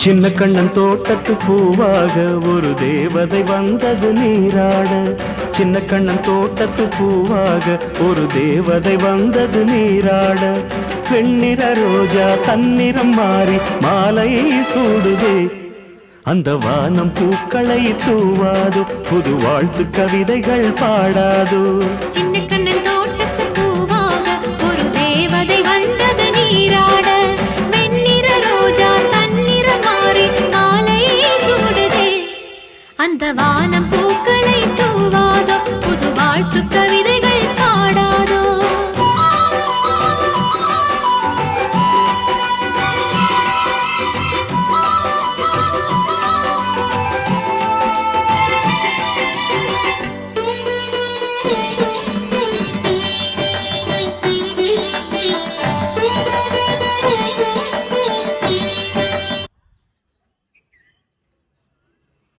சின்ன கண்ணன் தோட்டத்து பூவாக ஒரு தேவதை வந்தது நீராட. சின்ன கண்ணன் தோட்டத்து பூவாக ஒரு தேவதை வந்தது நீராட. வெண்ணிற ரோஜா தன்னிறம் மாறி மாலையை சூடுதே. அந்த வானம் பூக்களை தூவாது, புது வாழ்த்து கவிதைகள் பாடாது. சின்ன கண்ணன் தோட்டத்து பூவாக ஒரு தேவதை வந்தது நீராட. வெண்ணிற ரோஜா தன்னிறம் மாறி மாலையை சூடுதே. அந்த வானம் பூக்கள்